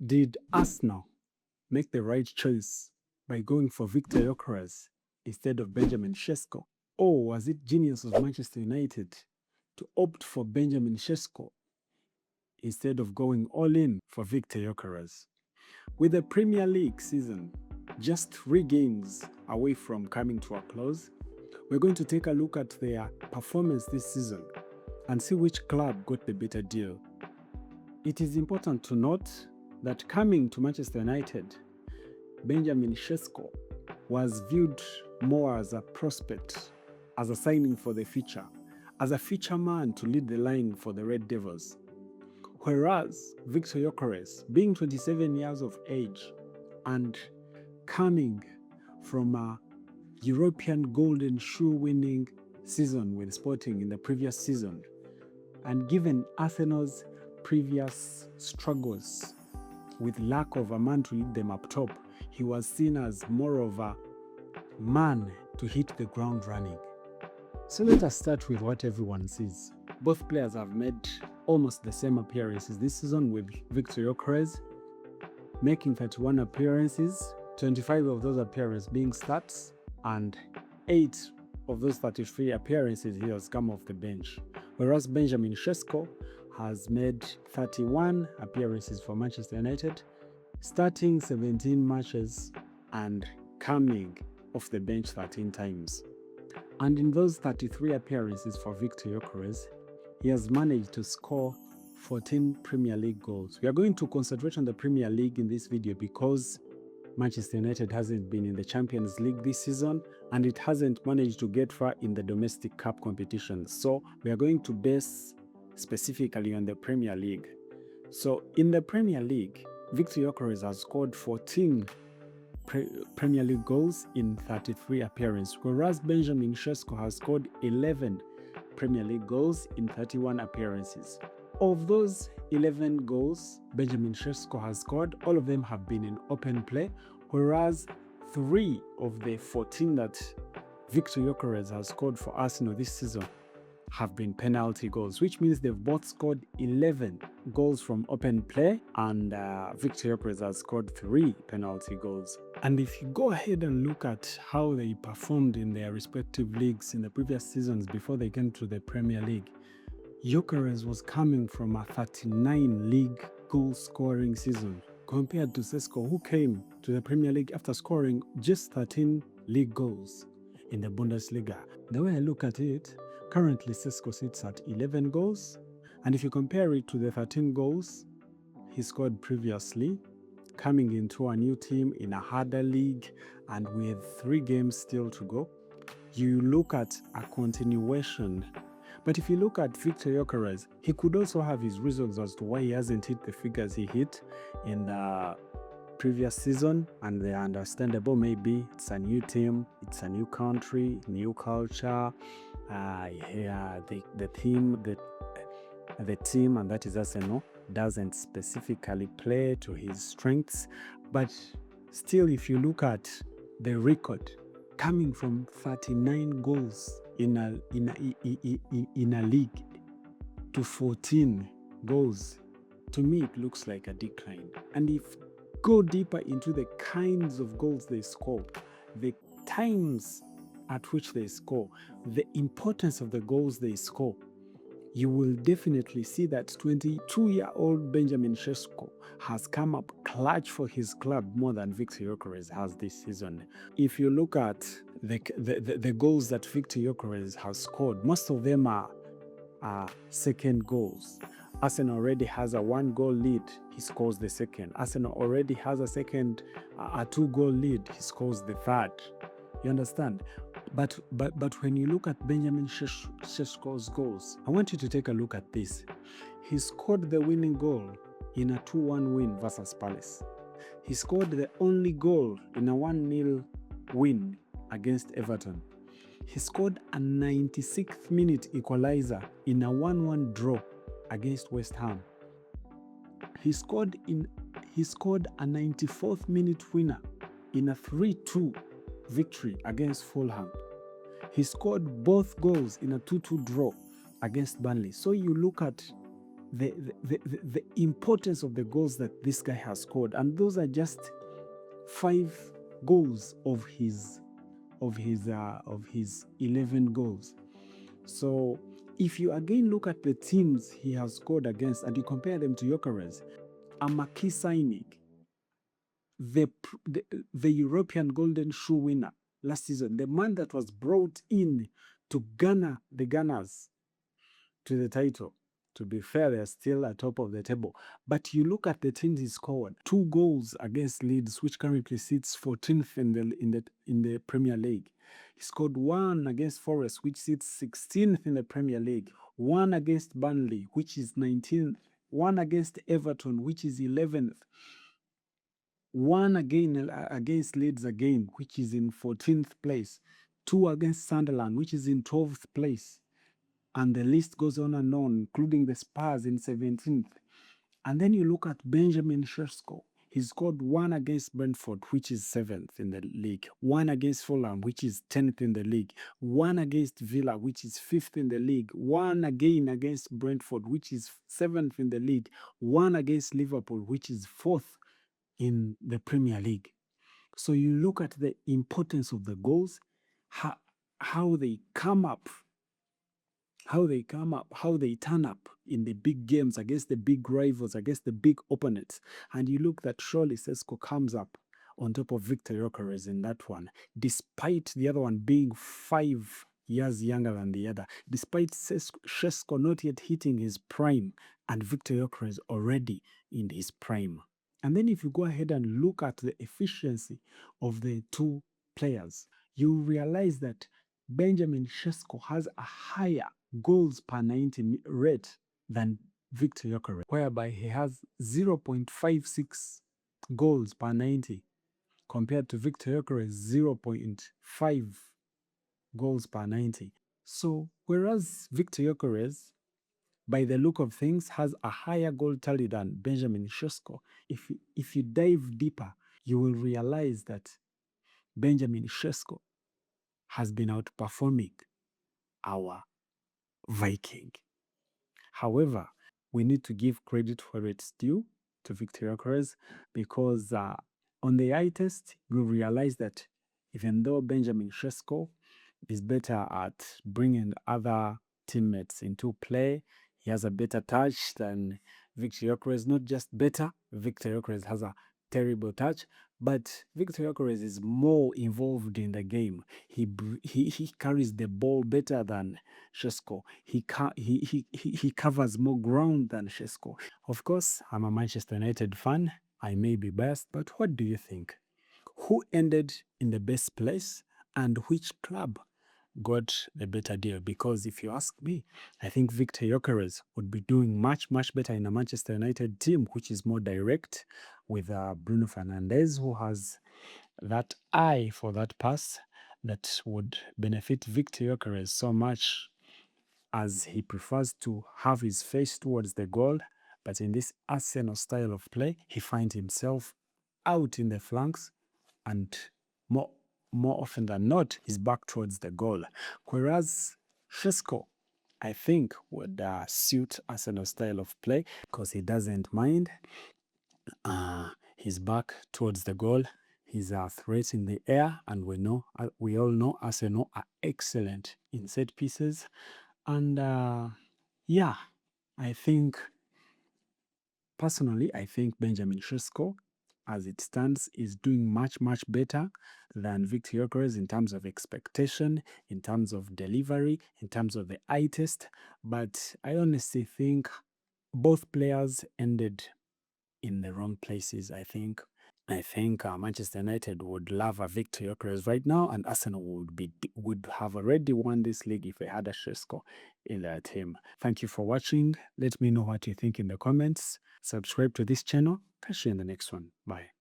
Did Arsenal make the right choice by going for Viktor Gyokeres instead of Benjamin Sesko? Or was it genius of Manchester United to opt for Benjamin Sesko instead of going all in for Viktor Gyokeres? With the Premier League season just 3 games away from coming to a close, we're going to take a look at their performance this season and see which club got the better deal. It is important to note that coming to Manchester United, Benjamin Sesko was viewed more as a prospect, as a signing for the future, as a future man to lead the line for the Red Devils. Whereas Viktor Gyokeres, being 27 years of age and coming from a European Golden Shoe winning season with Sporting in the previous season, and given Arsenal's previous struggles with lack of a man to lead them up top, he was seen as more of a man to hit the ground running. So let us start with what everyone sees. Both players have made almost the same appearances this season, with Viktor Gyokeres making 31 appearances, 25 of those appearances being starts, and 8 of those 33 appearances he has come off the bench. Whereas Benjamin Sesko has made 31 appearances for Manchester United, starting 17 matches and coming off the bench 13 times. And in those 33 appearances for Viktor Gyokeres, he has managed to score 14 Premier League goals. We are going to concentrate on the Premier League in this video because Manchester United hasn't been in the Champions League this season and it hasn't managed to get far in the domestic cup competition. So we are going to base specifically on the Premier League. So in the Premier League, Viktor Gyokeres has scored 14 Premier League goals in 33 appearances, whereas Benjamin Sesko has scored 11 Premier League goals in 31 appearances. Of those 11 goals Benjamin Sesko has scored, all of them have been in open play, whereas 3 of the 14 that Viktor Gyokeres has scored for Arsenal this season have been penalty goals, which means they've both scored 11 goals from open play, and Viktor Gyokeres has scored 3 penalty goals. And if you go ahead and look at how they performed in their respective leagues in the previous seasons before they came to the Premier League, Gyokeres was coming from a 39 league goal scoring season compared to Sesko, who came to the Premier League after scoring just 13 league goals in the Bundesliga. The way I look at it, currently Sesko sits at 11 goals, and if you compare it to the 13 goals he scored previously, coming into a new team in a harder league and with 3 games still to go, you look at a continuation. But if you look at Viktor Gyokeres, he could also have his reasons as to why he hasn't hit the figures he hit in the previous season, and they're understandable. Maybe it's a new team, it's a new country, new culture. The team, and that is Arsenal, doesn't specifically play to his strengths. But still, if you look at the record, coming from 39 goals in a league to 14 goals, to me it looks like a decline. And if go deeper into the kinds of goals they score, the times at which they score, the importance of the goals they score, you will definitely see that 22-year-old Benjamin Sesko has come up clutch for his club more than Viktor Gyokeres has this season. If you look at the goals that Viktor Gyokeres has scored, most of them are second goals. Arsenal already has a 1-goal lead, he scores the second. Arsenal already has a 2-goal lead, he scores the third. You understand? But when you look at Benjamin Sesko's goals, I want you to take a look at this. He scored the winning goal in a 2-1 win versus Palace. He scored the only goal in a 1-0 win against Everton. He scored a 96th minute equalizer in a 1-1 draw against West Ham. He scored a 94th minute winner in a 3-2 victory against Fulham. He scored both goals in a 2-2 draw against Burnley. So you look at the importance of the goals that this guy has scored, and those are just 5 goals of his 11 goals. So if you again look at the teams he has scored against and you compare them to Gyökeres, Amaki Sainik, the European Golden Shoe winner last season, the man that was brought in to garner the Gunners to the title. To be fair, they're still at top of the table. But you look at the teams he scored: 2 goals against Leeds, which currently sits 14th in the Premier League. He scored 1 against Forest, which sits 16th in the Premier League. 1 against Burnley, which is 19th. 1 against Everton, which is 11th. 1 again against Leeds again, which is in 14th place. 2 against Sunderland, which is in 12th place. And the list goes on and on, including the Spurs in 17th. And then you look at Benjamin Sesko. He scored 1 against Brentford, which is 7th in the league. 1 against Fulham, which is 10th in the league. 1 against Villa, which is 5th in the league. 1 again against Brentford, which is 7th in the league. 1 against Liverpool, which is 4th in the Premier League. So you look at the importance of the goals, how they come up, how they turn up in the big games against the big rivals, against the big opponents. And you look that surely Sesko comes up on top of Viktor Gyokeres in that one, despite the other one being 5 years younger than the other, despite Sesko not yet hitting his prime and Viktor Gyokeres already in his prime. And then if you go ahead and look at the efficiency of the 2 players, you realize that Benjamin Sesko has a higher goals per 90 rate than Viktor Gyokeres, whereby he has 0.56 goals per 90 compared to Viktor Gyokeres' 0.5 goals per 90. So whereas Viktor Gyokeres, by the look of things, has a higher goal tally than Benjamin Sesko, if you dive deeper, you will realize that Benjamin Sesko has been outperforming our Viking. However, we need to give credit where it's due to Viktor Gyokeres, because on the eye test, you realize that even though Benjamin Sesko is better at bringing other teammates into play, he has a better touch than Viktor Gyokeres. Not just better, Viktor Gyokeres has a terrible touch, but Viktor Gyokeres is more involved in the game. He carries the ball better than Sesko. He covers more ground than Sesko. Of course, I'm a Manchester United fan. I may be biased, but what do you think? Who ended in the best place and which club got the better deal? Because if you ask me, I think Viktor Gyokeres would be doing much, much better in a Manchester United team, which is more direct, with Bruno Fernandes, who has that eye for that pass that would benefit Viktor Gyokeres so much, as he prefers to have his face towards the goal. But in this Arsenal style of play, he finds himself out in the flanks, and more often than not, he's back towards the goal. Whereas Sesko, I think, would suit Arsenal style of play, because he doesn't mind. He's back towards the goal. He's a threat in the air, and we all know Arsenal are excellent in set pieces. And yeah, personally, I think Benjamin Sesko, as it stands, is doing much, much better than Viktor Gyokeres in terms of expectation, in terms of delivery, in terms of the eye test. But I honestly think both players ended in the wrong places. I think Manchester United would love a Viktor Gyokeres right now, and Arsenal would have already won this league if they had a Sesko in their team. Thank you for watching. Let me know what you think in the comments. Subscribe to this channel. Catch you in the next one. Bye.